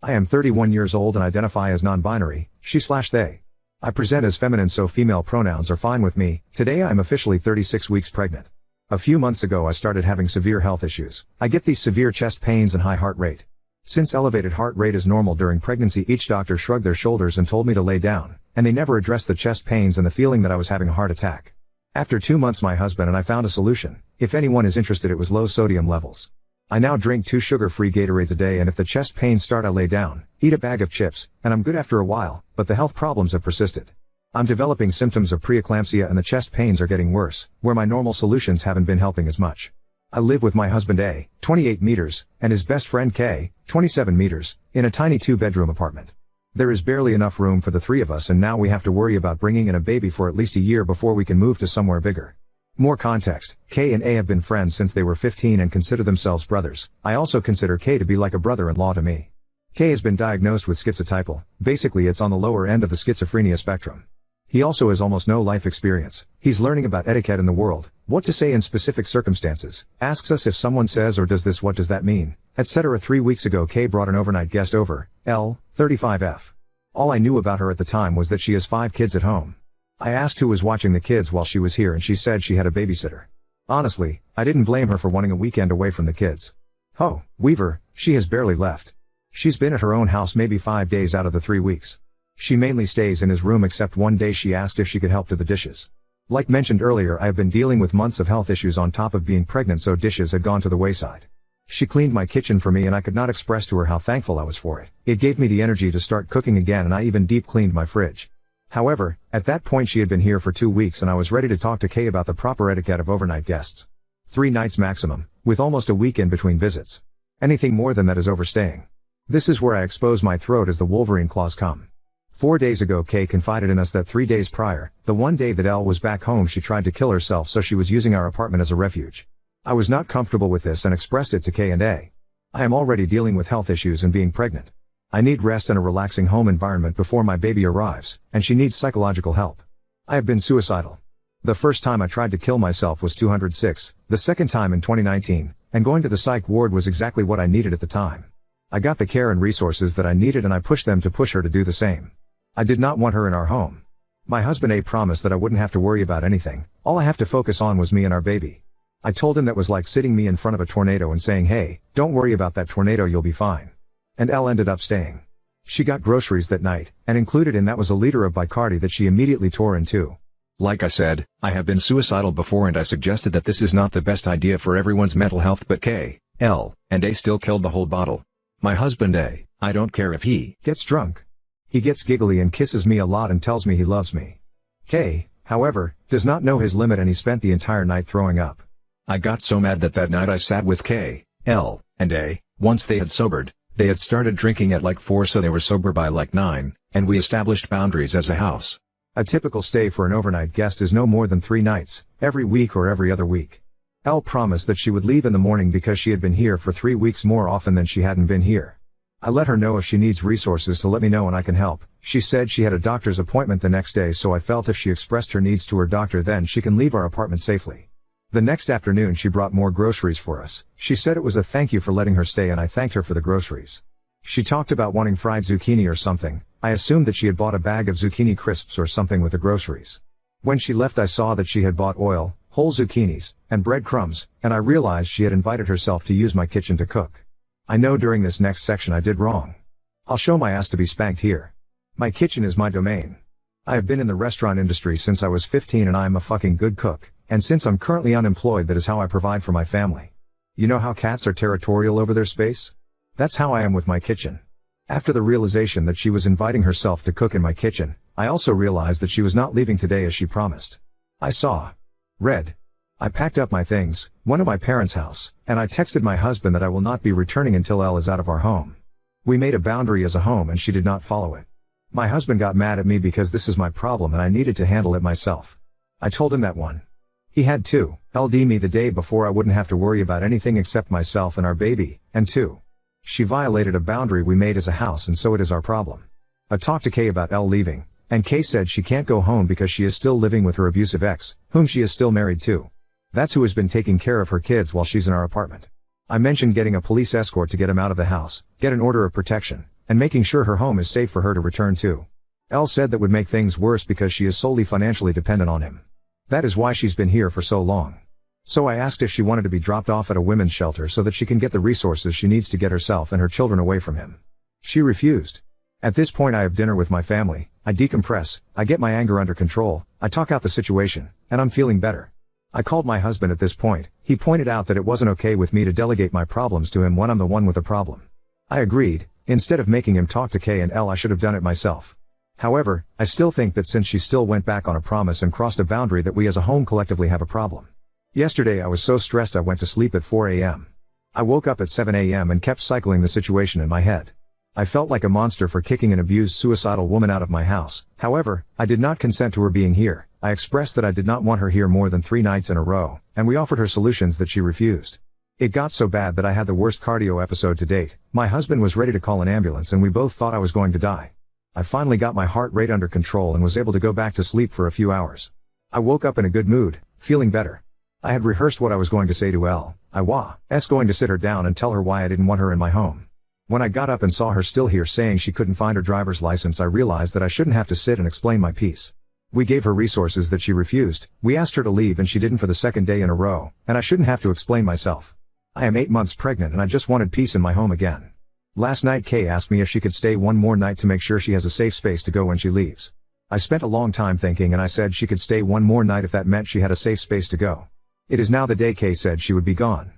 I am 31 years old and identify as non-binary, she/they. I present as feminine, so female pronouns are fine with me. Today I am officially 36 weeks pregnant. A few months ago I started having severe health issues. I get these severe chest pains and high heart rate. Since elevated heart rate is normal during pregnancy, each doctor shrugged their shoulders and told me to lay down, and they never addressed the chest pains and the feeling that I was having a heart attack. After 2 months my husband and I found a solution. If anyone is interested, it was low sodium levels. I now drink 2 sugar-free Gatorades a day, and if the chest pains start I lay down, eat a bag of chips, and I'm good after a while, but the health problems have persisted. I'm developing symptoms of preeclampsia and the chest pains are getting worse, where my normal solutions haven't been helping as much. I live with my husband A, 28 meters, and his best friend K, 27 meters, in a tiny 2-bedroom apartment. There is barely enough room for the 3 of us, and now we have to worry about bringing in a baby for at least a year before we can move to somewhere bigger. More context, K and A have been friends since they were 15 and consider themselves brothers. I also consider K to be like a brother-in-law to me. K has been diagnosed with schizotypal, basically it's on the lower end of the schizophrenia spectrum. He also has almost no life experience. He's learning about etiquette in the world, what to say in specific circumstances, asks us if someone says or does this, what does that mean, etc. 3 weeks ago K brought an overnight guest over, L, 35F. All I knew about her at the time was that she has 5 kids at home. I asked who was watching the kids while she was here and she said she had a babysitter. Honestly, I didn't blame her for wanting a weekend away from the kids. Oh, Weaver, she has barely left. She's been at her own house maybe 5 days out of the 3 weeks. She mainly stays in his room, except one day she asked if she could help do the dishes. Like mentioned earlier, I have been dealing with months of health issues on top of being pregnant, so dishes had gone to the wayside. She cleaned my kitchen for me and I could not express to her how thankful I was for it. It gave me the energy to start cooking again, and I even deep cleaned my fridge. However, at that point she had been here for 2 weeks and I was ready to talk to Kay about the proper etiquette of overnight guests. 3 nights maximum, with almost a week in between visits. Anything more than that is overstaying. This is where I expose my throat as the Wolverine claws come. 4 days ago Kay confided in us that 3 days prior, the one day that Elle was back home, she tried to kill herself, so she was using our apartment as a refuge. I was not comfortable with this and expressed it to K and A. I am already dealing with health issues and being pregnant. I need rest and a relaxing home environment before my baby arrives, and she needs psychological help. I have been suicidal. The first time I tried to kill myself was 206, the second time in 2019, and going to the psych ward was exactly what I needed at the time. I got the care and resources that I needed and I pushed them to push her to do the same. I did not want her in our home. My husband A promised that I wouldn't have to worry about anything, all I have to focus on was me and our baby. I told him that was like sitting me in front of a tornado and saying, hey, don't worry about that tornado, you'll be fine. And Elle ended up staying. She got groceries that night, and included in that was a liter of Bacardi that she immediately tore in two. Like I said, I have been suicidal before and I suggested that this is not the best idea for everyone's mental health, but K, L, and A still killed the whole bottle. My husband A, I don't care if he gets drunk. He gets giggly and kisses me a lot and tells me he loves me. K, however, does not know his limit and he spent the entire night throwing up. I got so mad that night I sat with K, L, and A. Once they had sobered, they had started drinking at like 4, so they were sober by like 9, and we established boundaries as a house. A typical stay for an overnight guest is no more than 3 nights, every week or every other week. Elle promised that she would leave in the morning because she had been here for 3 weeks more often than she hadn't been here. I let her know if she needs resources to let me know and I can help. She said she had a doctor's appointment the next day, so I felt if she expressed her needs to her doctor then she can leave our apartment safely. The next afternoon she brought more groceries for us. She said it was a thank you for letting her stay and I thanked her for the groceries. She talked about wanting fried zucchini or something. I assumed that she had bought a bag of zucchini crisps or something with the groceries. When she left I saw that she had bought oil, whole zucchinis, and breadcrumbs, and I realized she had invited herself to use my kitchen to cook. I know during this next section I did wrong. I'll show my ass to be spanked here. My kitchen is my domain. I have been in the restaurant industry since I was 15 and I am a fucking good cook, and since I'm currently unemployed that is how I provide for my family. You know how cats are territorial over their space? That's how I am with my kitchen. After the realization that she was inviting herself to cook in my kitchen, I also realized that she was not leaving today as she promised. I saw red. I packed up my things, went to my parents' house, and I texted my husband that I will not be returning until Elle is out of our home. We made a boundary as a home and she did not follow it. My husband got mad at me because this is my problem and I needed to handle it myself. I told him that 1. He had to LD me the day before I wouldn't have to worry about anything except myself and our baby, and 2. She violated a boundary we made as a house and so it is our problem. I talked to Kay about Elle leaving, and Kay said she can't go home because she is still living with her abusive ex, whom she is still married to. That's who has been taking care of her kids while she's in our apartment. I mentioned getting a police escort to get him out of the house, get an order of protection, and making sure her home is safe for her to return to. L said that would make things worse because she is solely financially dependent on him. That is why she's been here for so long. So I asked if she wanted to be dropped off at a women's shelter so that she can get the resources she needs to get herself and her children away from him. She refused. At this point I have dinner with my family, I decompress, I get my anger under control, I talk out the situation, and I'm feeling better. I called my husband at this point. He pointed out that it wasn't okay with me to delegate my problems to him when I'm the one with the problem. I agreed. Instead of making him talk to K and L, I should have done it myself. However, I still think that since she still went back on a promise and crossed a boundary, that we as a home collectively have a problem. Yesterday I was so stressed I went to sleep at 4 a.m. I woke up at 7 a.m. and kept cycling the situation in my head. I felt like a monster for kicking an abused suicidal woman out of my house. However, I did not consent to her being here. I expressed that I did not want her here more than 3 nights in a row, and we offered her solutions that she refused. It got so bad that I had the worst cardio episode to date. My husband was ready to call an ambulance and we both thought I was going to die. I finally got my heart rate under control and was able to go back to sleep for a few hours. I woke up in a good mood, feeling better. I had rehearsed what I was going to say to L. I was going to sit her down and tell her why I didn't want her in my home. When I got up and saw her still here saying she couldn't find her driver's license, I realized that I shouldn't have to sit and explain my piece. We gave her resources that she refused, we asked her to leave and she didn't for the 2nd day in a row, and I shouldn't have to explain myself. I am 8 months pregnant and I just wanted peace in my home again. Last night Kay asked me if she could stay one more night to make sure she has a safe space to go when she leaves. I spent a long time thinking and I said she could stay one more night if that meant she had a safe space to go. It is now the day Kay said she would be gone.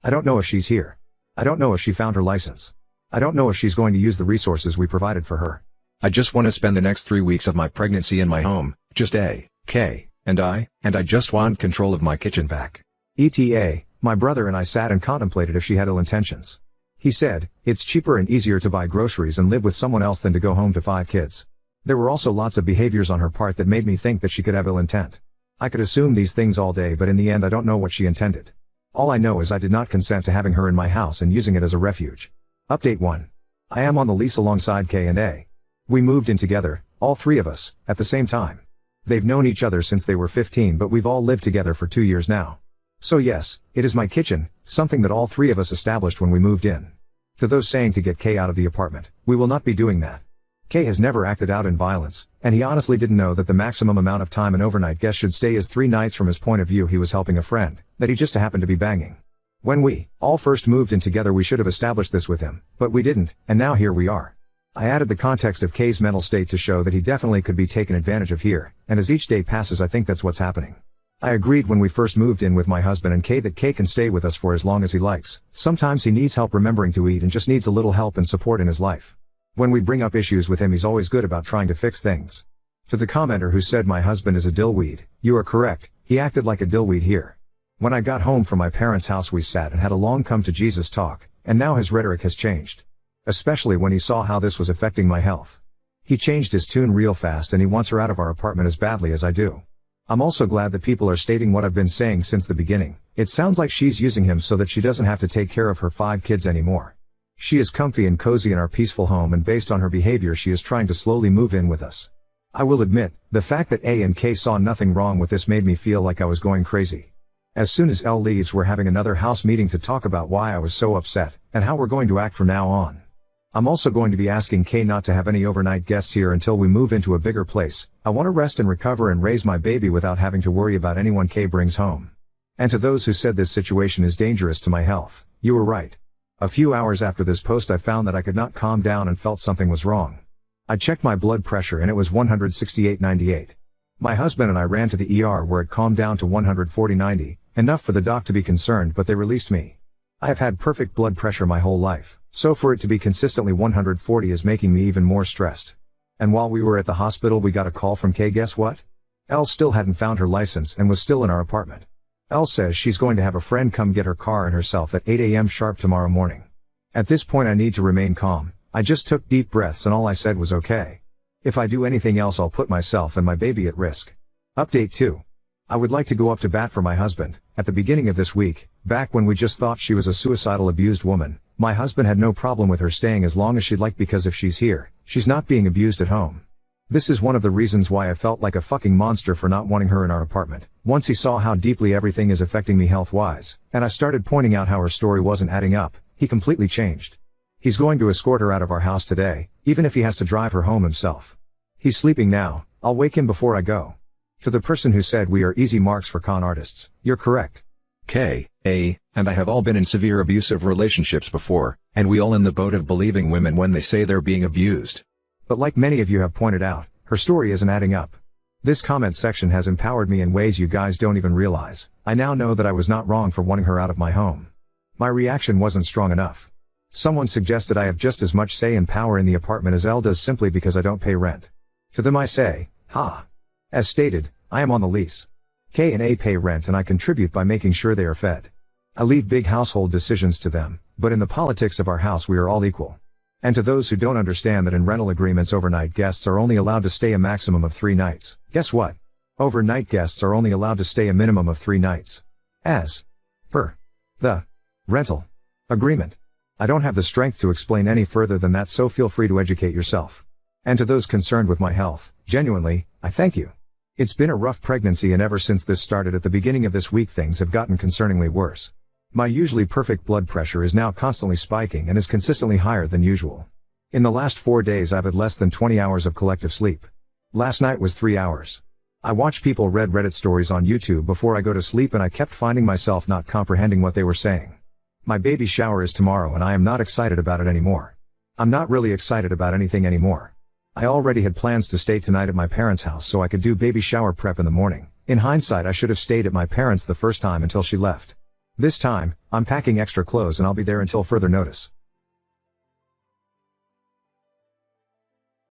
I don't know if she's here. I don't know if she found her license. I don't know if she's going to use the resources we provided for her. I just want to spend the next 3 weeks of my pregnancy in my home, just A, K, and I just want control of my kitchen back. ETA, my brother and I sat and contemplated if she had ill intentions. He said, it's cheaper and easier to buy groceries and live with someone else than to go home to 5 kids. There were also lots of behaviors on her part that made me think that she could have ill intent. I could assume these things all day, but in the end I don't know what she intended. All I know is I did not consent to having her in my house and using it as a refuge. Update 1. I am on the lease alongside K and A. We moved in together, all 3 of us, at the same time. They've known each other since they were 15, but we've all lived together for 2 years now. So yes, it is my kitchen, something that all 3 of us established when we moved in. To those saying to get K out of the apartment, we will not be doing that. K has never acted out in violence, and he honestly didn't know that the maximum amount of time an overnight guest should stay is 3 nights. From his point of view, he was helping a friend that he just happened to be banging. When we all first moved in together, we should have established this with him, but we didn't, and now here we are. I added the context of K's mental state to show that he definitely could be taken advantage of here, and as each day passes I think that's what's happening. I agreed when we first moved in with my husband and K that K can stay with us for as long as he likes. Sometimes he needs help remembering to eat and just needs a little help and support in his life. When we bring up issues with him, he's always good about trying to fix things. To the commenter who said my husband is a dillweed, you are correct, he acted like a dillweed here. When I got home from my parents' house we sat and had a long come to Jesus talk, and now his rhetoric has changed. Especially when he saw how this was affecting my health. He changed his tune real fast and he wants her out of our apartment as badly as I do. I'm also glad that people are stating what I've been saying since the beginning. It sounds like she's using him so that she doesn't have to take care of her 5 kids anymore. She is comfy and cozy in our peaceful home, and based on her behavior she is trying to slowly move in with us. I will admit, the fact that A and K saw nothing wrong with this made me feel like I was going crazy. As soon as L leaves, we're having another house meeting to talk about why I was so upset, and how we're going to act from now on. I'm also going to be asking K not to have any overnight guests here until we move into a bigger place. I want to rest and recover and raise my baby without having to worry about anyone K brings home. And to those who said this situation is dangerous to my health, you were right. A few hours after this post I found that I could not calm down and felt something was wrong. I checked my blood pressure and it was 168/98. My husband and I ran to the ER where it calmed down to 140/90, enough for the doc to be concerned, but they released me. I have had perfect blood pressure my whole life, so for it to be consistently 140 is making me even more stressed. And while we were at the hospital we got a call from K. Guess what? Elle still hadn't found her license and was still in our apartment. Elle says she's going to have a friend come get her car and herself at 8 a.m. sharp tomorrow morning. At this point I need to remain calm. I just took deep breaths and all I said was okay. If I do anything else I'll put myself and my baby at risk. Update 2. I would like to go up to bat for my husband. At the beginning of this week, back when we just thought she was a suicidal abused woman, my husband had no problem with her staying as long as she'd like, because if she's here, she's not being abused at home. This is one of the reasons why I felt like a fucking monster for not wanting her in our apartment. Once he saw how deeply everything is affecting me health-wise, and I started pointing out how her story wasn't adding up, he completely changed. He's going to escort her out of our house today, even if he has to drive her home himself. He's sleeping now, I'll wake him before I go. To the person who said we are easy marks for con artists, you're correct. K, A, and I have all been in severe abusive relationships before, and we all in the boat of believing women when they say they're being abused. But like many of you have pointed out, her story isn't adding up. This comment section has empowered me in ways you guys don't even realize. I now know that I was not wrong for wanting her out of my home. My reaction wasn't strong enough. Someone suggested I have just as much say and power in the apartment as Elle does simply because I don't pay rent. To them I say, ha. As stated, I am on the lease. K and A pay rent and I contribute by making sure they are fed. I leave big household decisions to them, but in the politics of our house we are all equal. And to those who don't understand that in rental agreements overnight guests are only allowed to stay a maximum of 3 nights, guess what? Overnight guests are only allowed to stay a minimum of 3 nights. As per the rental agreement. I don't have the strength to explain any further than that, so feel free to educate yourself. And to those concerned with my health, genuinely, I thank you. It's been a rough pregnancy, and ever since this started at the beginning of this week things have gotten concerningly worse. My usually perfect blood pressure is now constantly spiking and is consistently higher than usual. In the last 4 days I've had less than 20 hours of collective sleep. Last night was 3 hours. I watch people read Reddit stories on YouTube before I go to sleep and I kept finding myself not comprehending what they were saying. My baby shower is tomorrow and I am not excited about it anymore. I'm not really excited about anything anymore. I already had plans to stay tonight at my parents' house so I could do baby shower prep in the morning. In hindsight I should have stayed at my parents' the first time until she left. This time, I'm packing extra clothes and I'll be there until further notice.